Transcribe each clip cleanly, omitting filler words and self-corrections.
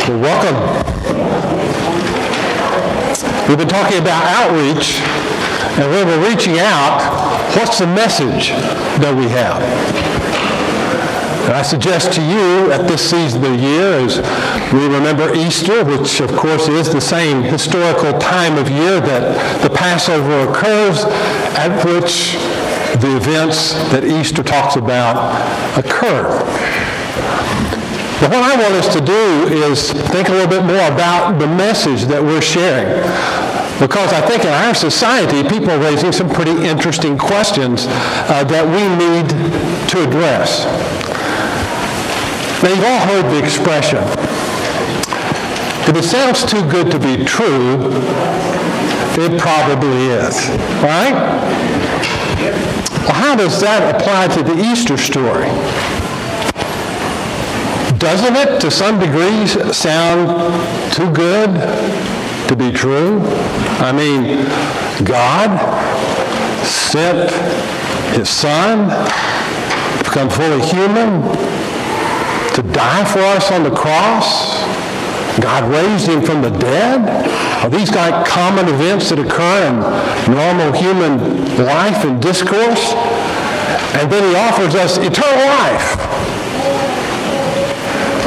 Well, welcome. We've been talking about outreach, and when we're reaching out, what's the message that we have? And I suggest to you at this season of the year, as we remember Easter, which of course is the same historical time of year that the Passover occurs, at which the events that Easter talks about occur. But what I want us to do is think a little bit more about the message that we're sharing. Because I think in our society, people are raising some pretty interesting questions that we need to address. Now, you've all heard the expression, if it sounds too good to be true, it probably is, right? Well, how does that apply to the Easter story? Doesn't it, to some degree, sound too good to be true? I mean, God sent his Son to become fully human, to die for us on the cross. God raised him from the dead. Are these like common events that occur in normal human life and discourse? And then he offers us eternal life.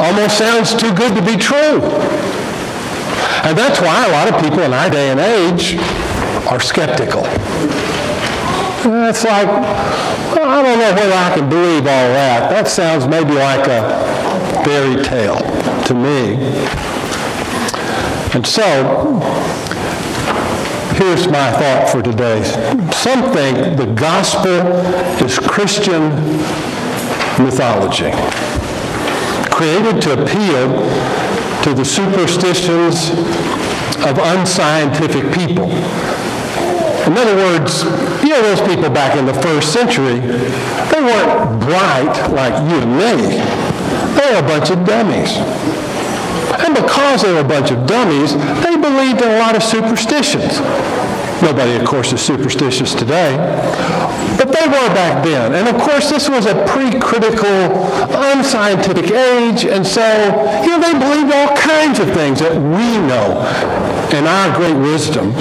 Almost sounds too good to be true. And that's why a lot of people in our day and age are skeptical. It's like, well, I don't know whether I can believe all that. That sounds maybe like a fairy tale to me. And so, here's my thought for today. Some think the gospel is Christian mythology, created to appeal to the superstitions of unscientific people. In other words, you know those people back in the first century, they weren't bright like you and me. They were a bunch of dummies. And because they were a bunch of dummies, they believed in a lot of superstitions. Nobody, of course, is superstitious today. But they were back then. And, of course, this was a pre-critical, unscientific age. And so, you know, they believed all kinds of things that we know in our great wisdom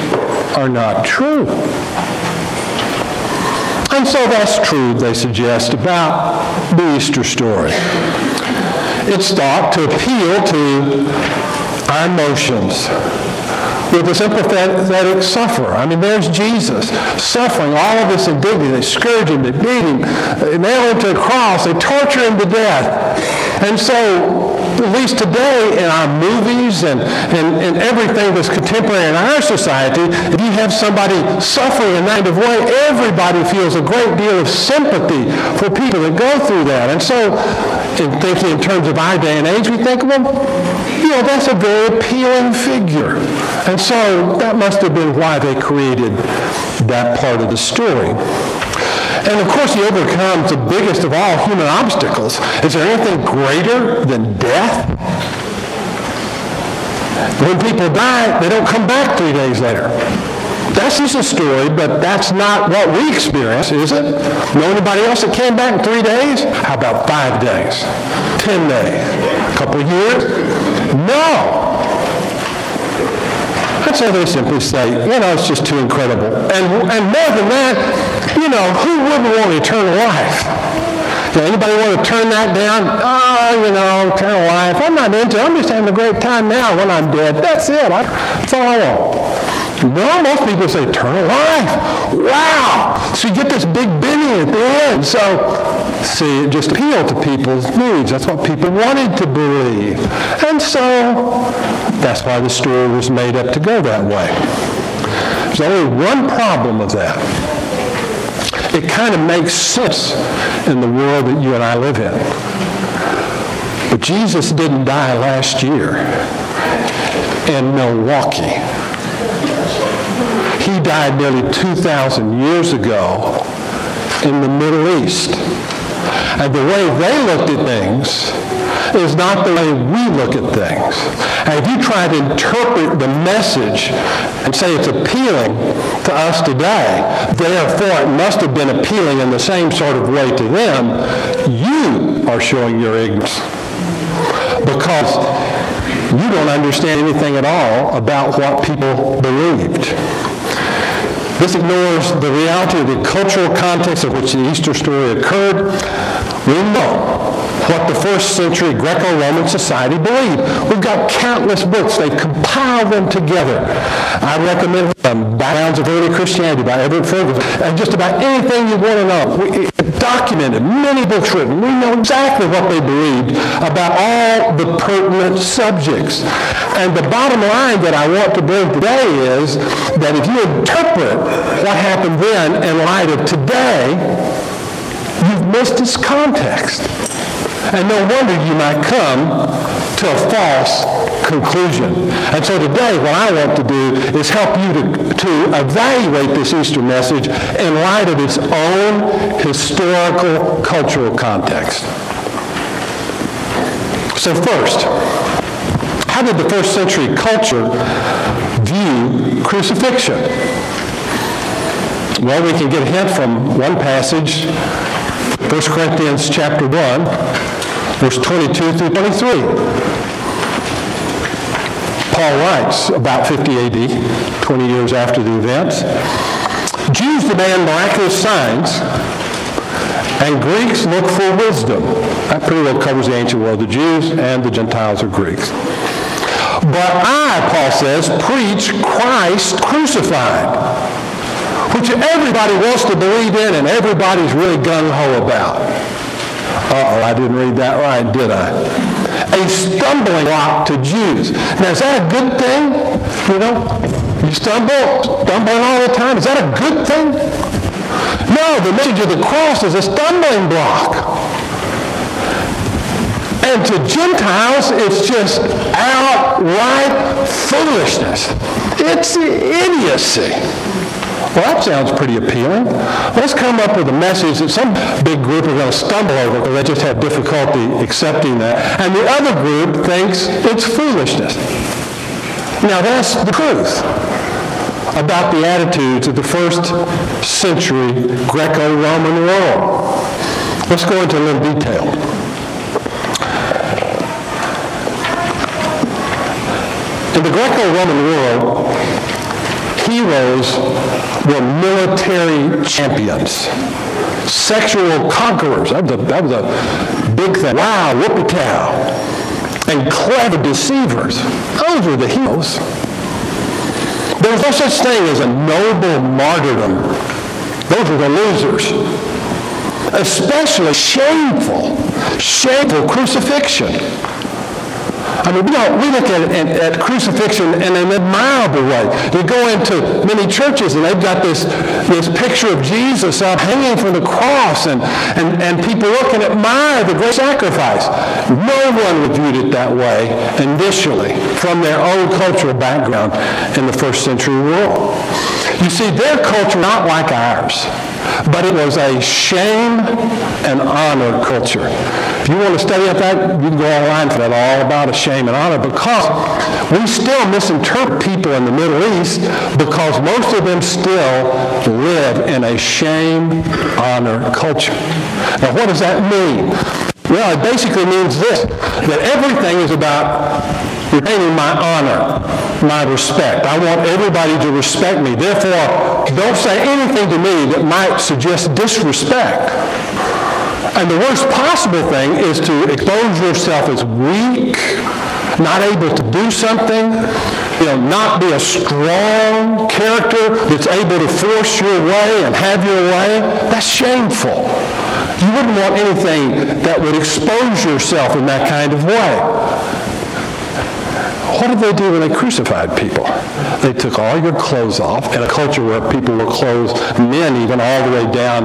are not true. And so that's true, they suggest, about the Easter story. It's thought to appeal to our emotions with a sympathetic sufferer. I mean, there's Jesus suffering all of this indignity. They scourge him, they beat him, they nail him to a cross, they torture him to death. And so, at least today in our movies and everything that's contemporary in our society, if you have somebody suffering in that kind of way, everybody feels a great deal of sympathy for people that go through that. And so, in thinking in terms of our day and age, we think, well, you know, that's a very appealing figure. And so that must have been why they created that part of the story. And of course, he overcomes the biggest of all human obstacles. Is there anything greater than death? When people die, they don't come back 3 days later. That's just a story, but that's not what we experience, is it? Know anybody else that came back in 3 days? How about 5 days? 10 days? A couple of years? No. And so they simply say, you know, it's just too incredible. And more than that, you know, who wouldn't want eternal life? You know, anybody want to turn that down? Oh, you know, eternal life. I'm not into it. I'm just having a great time now when I'm dead. That's it. That's all I want. No, most people say eternal life. Wow! So you get this big bidding at the end. So, see, it just appealed to people's needs. That's what people wanted to believe. And so, that's why the story was made up to go that way. There's only one problem with that. It kind of makes sense in the world that you and I live in. But Jesus didn't die last year in Milwaukee. He died nearly 2,000 years ago in the Middle East. And the way they looked at things is not the way we look at things. And if you try to interpret the message and say it's appealing to us today, therefore it must have been appealing in the same sort of way to them, you are showing your ignorance. Because you don't understand anything at all about what people believed. This ignores the reality of the cultural context in which the Easter story occurred. We know what the first century Greco-Roman society believed. We've got countless books. They've compiled them together. I recommend them, Backgrounds of Early Christianity by Everett Ferguson, and just about anything you want to know. We documented, many books written. We know exactly what they believed about all the pertinent subjects. And the bottom line that I want to bring today is that if you interpret what happened then in light of today, you've missed its context. And no wonder you might come to a false conclusion. And so today what I want to do is help you to evaluate this Easter message in light of its own historical, cultural context. So first, how did the first century culture view crucifixion? Well, we can get a hint from one passage, 1 Corinthians chapter 1, verse 22 through 23. Paul writes about 50 A.D., 20 years after the events, Jews demand miraculous signs, and Greeks look for wisdom. That pretty well covers the ancient world. The Jews and the Gentiles are Greeks. But I, Paul says, preach Christ crucified, which everybody wants to believe in and everybody's really gung-ho about. Uh-oh, I didn't read that right, did I? A stumbling block to Jews. Now, is that a good thing? You know, you stumbling all the time. Is that a good thing? No, the message of the cross is a stumbling block. And to Gentiles, it's just outright foolishness. It's idiocy. Well, that sounds pretty appealing. Let's come up with a message that some big group are going to stumble over because they just have difficulty accepting that. And the other group thinks it's foolishness. Now, that's the truth about the attitudes of the first century Greco-Roman world. Let's go into a little detail. In the Greco-Roman world, heroes were military champions, sexual conquerors. That was a big thing. Wow, whoopee-cow. And clever deceivers. Those were the heroes. There was no such thing as a noble martyrdom. Those were the losers. Especially shameful crucifixion. I mean, we look at crucifixion in an admirable way. You go into many churches and they've got this picture of Jesus up hanging from the cross and people look and admire the great sacrifice. No one would view it that way initially from their own cultural background in the first century world. You see, their culture not like ours, but it was a shame and honor culture. If you want to study up that, you can go online for that, all about a shame and honor, because we still misinterpret people in the Middle East because most of them still live in a shame-honor culture. Now, what does that mean? Well, it basically means this, that everything is about retaining my honor, my respect. I want everybody to respect me. Therefore, don't say anything to me that might suggest disrespect. And the worst possible thing is to expose yourself as weak, not able to do something, not be a strong character that's able to force your way and have your way. That's shameful. You wouldn't want anything that would expose yourself in that kind of way. What did they do when they crucified people? They took all your clothes off in a culture where people were clothed, men even, all the way down,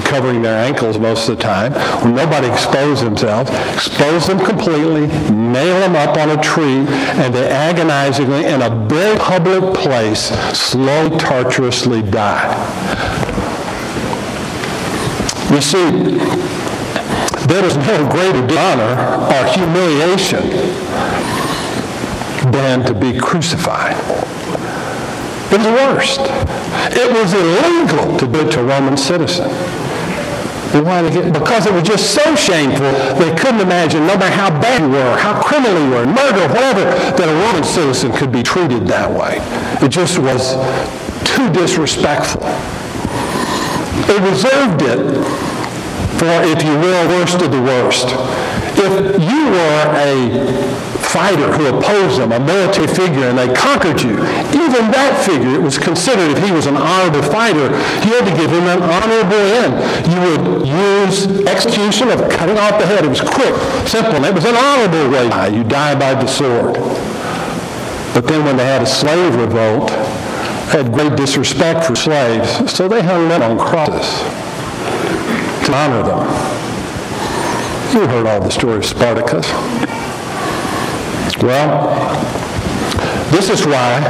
covering their ankles most of the time, when nobody exposed themselves, exposed them completely, nail them up on a tree, and they agonizingly, in a very public place, slowly, tortuously died. You see, there is no greater dishonor or humiliation than to be crucified. It was the worst. It was illegal to do it to a Roman citizen. Because it was just so shameful, they couldn't imagine, no matter how bad you were, how criminal you were, murder, whatever, that a Roman citizen could be treated that way. It just was too disrespectful. They reserved it for, if you will, worst of the worst. If you were a fighter who opposed them, a military figure, and they conquered you, even that figure, it was considered, if he was an honorable fighter, you had to give him an honorable end. You would use execution of cutting off the head. It was quick, simple, and it was an honorable way to die. You die by the sword. But then when they had a slave revolt, they had great disrespect for slaves, so they hung them on crosses to honor them. You heard all the story of Spartacus. Well, this is why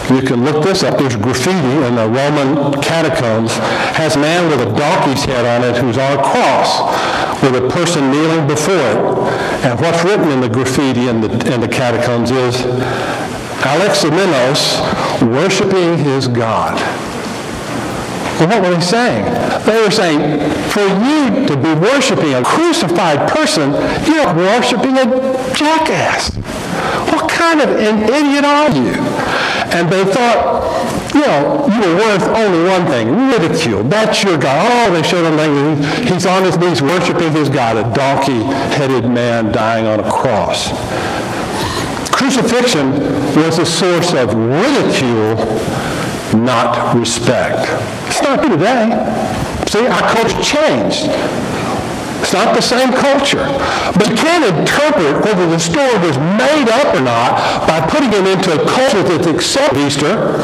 you can look this up. There's graffiti in the Roman catacombs. Has a man with a donkey's head on it who's on a cross with a person kneeling before it. And what's written in the graffiti in the catacombs is Alexamenos worshiping his God. Well, what were they saying? They were saying, for you to be worshiping a crucified person, you're worshiping a jackass. What kind of an idiot are you? And they thought, you were worth only one thing, ridicule. That's your God. Oh, they showed him, he's on his knees worshiping his God, a donkey-headed man dying on a cross. Crucifixion was a source of ridicule, not respect. It's not today. See, our culture changed. It's not the same culture. But you can't interpret whether the story was made up or not by putting it into a culture that's accepted Easter.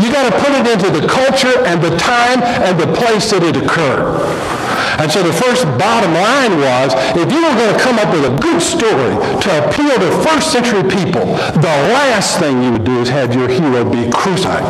You got to put it into the culture and the time and the place that it occurred. And so the first bottom line was, if you were going to come up with a good story to appeal to first century people, the last thing you would do is have your hero be crucified.